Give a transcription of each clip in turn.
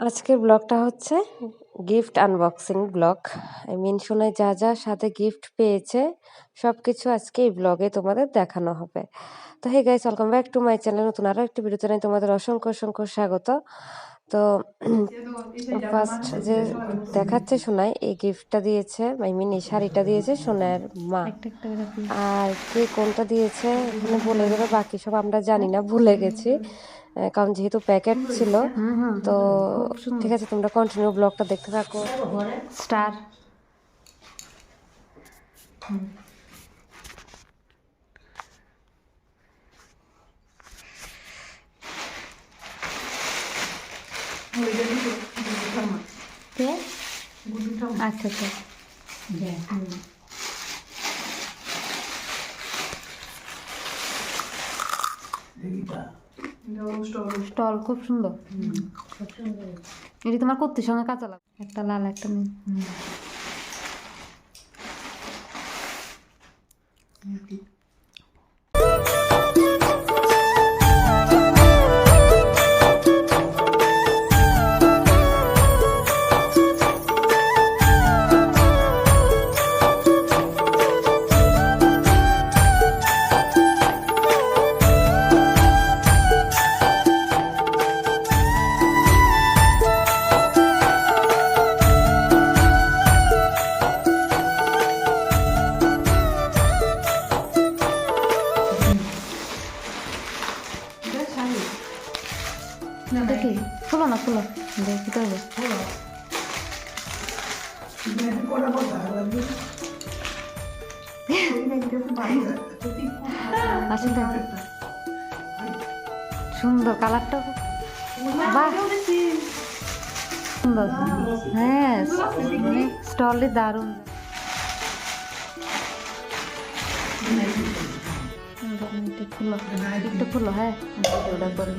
আজকের ব্লগটা হচ্ছে গিফট আনবক্সিং ব্লগ। সোনাই যা যা সাথে গিফট পেয়েছে সবকিছু আজকে এই ব্লগে তোমাদের দেখানো হবে। তো hey guys, welcome back to my channel. নতুন আরো একটি ভিডিওতে জানাই তোমাদের অসংখ্য অসংখ্য স্বাগত। তো ফার্স্ট যে দেখাচ্ছে সোনাই, এই গিফটটা দিয়েছে, এই শাড়িটা দিয়েছে সোনার মা। আর কে কোনটা দিয়েছে এখানে বলে দেবে, বাকি সব আমরা জানি না, ভুলে গেছি, কারণ যেহেতু প্যাকেট ছিল। তো ঠিক আছে, তোমরা কন্টিনিউ ব্লগটা দেখতে থাকো। স্টার আচ্ছা আচ্ছা স্টল খুব সুন্দর। এটি তোমার কুর্তির সঙ্গে কাঁচা লাগে, একটা লাল একটা নীল। দেখি ফুলো না ফুলো দেখি তো সুন্দর কালারটা, বাহ সুন্দর। হ্যাঁ স্টলে দারুণ। ফুলো একটু ফুলো, হ্যাঁ ওটা করে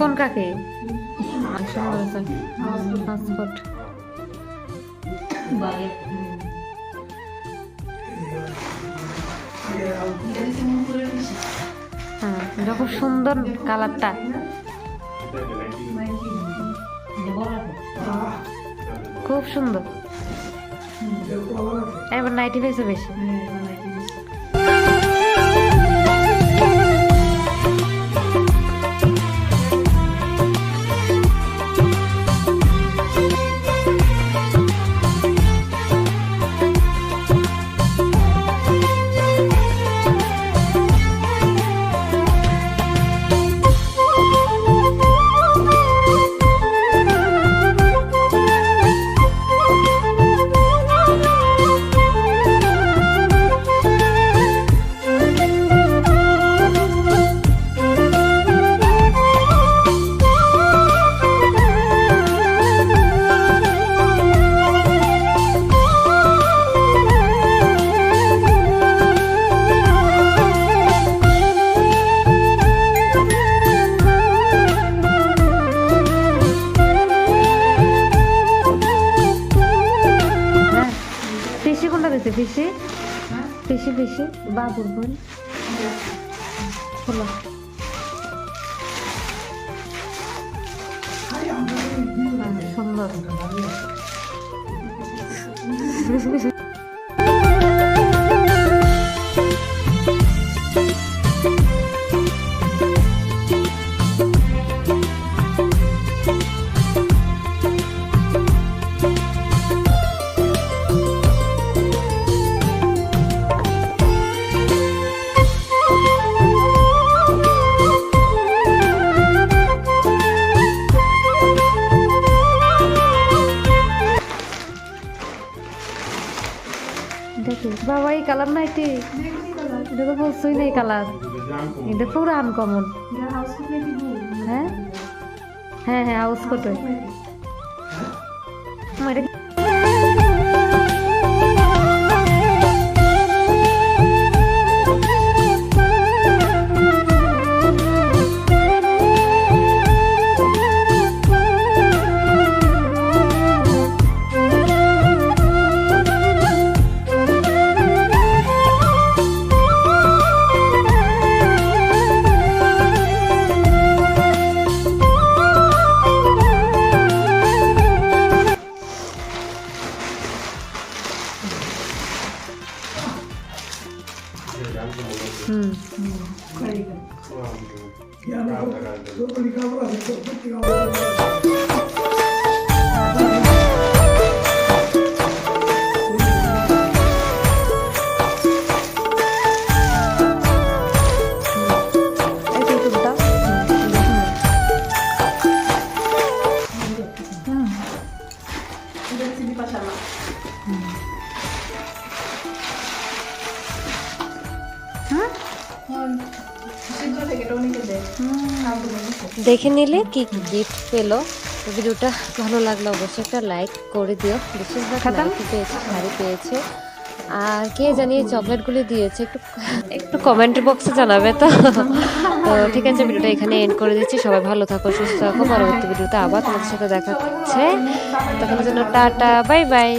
কোন কাকে পাসপোর্ট হ্যাঁ, এটা খুব সুন্দর কালারটা। খুব সুন্দর। এবার নাইটি পেয়েছে বেশি। পিসি পিসি পিসি বাবুর বোন হলো। সুন্দর। দেখি বাবা, এই কালার নাইটি এটা তো বলছই নেই কালার, এটা পুরো আনকমন। হ্যাঁ হ্যাঁ হ্যাঁ হাউস কোটে। দেখে নিলে কি কি গিফট পেলো। ভিডিওটা ভালো লাগলো অবশ্যই একটা লাইক করে দিও। বেশিরভাগ লাইক পেয়েছে, শাড়ি পেয়েছে, আর কে জানিয়ে চকলেটগুলি দিয়েছে একটু একটু কমেন্ট বক্সে জানাবে। তো তো ঠিক আছে, ভিডিওটা এখানে এন্ড করে দিচ্ছি। সবাই ভালো থাকো, সুস্থ থাকো। পরবর্তী ভিডিওতে আবার তোমাদের সাথে দেখা হচ্ছে। তখন জন্য টাটা, বাই বাই।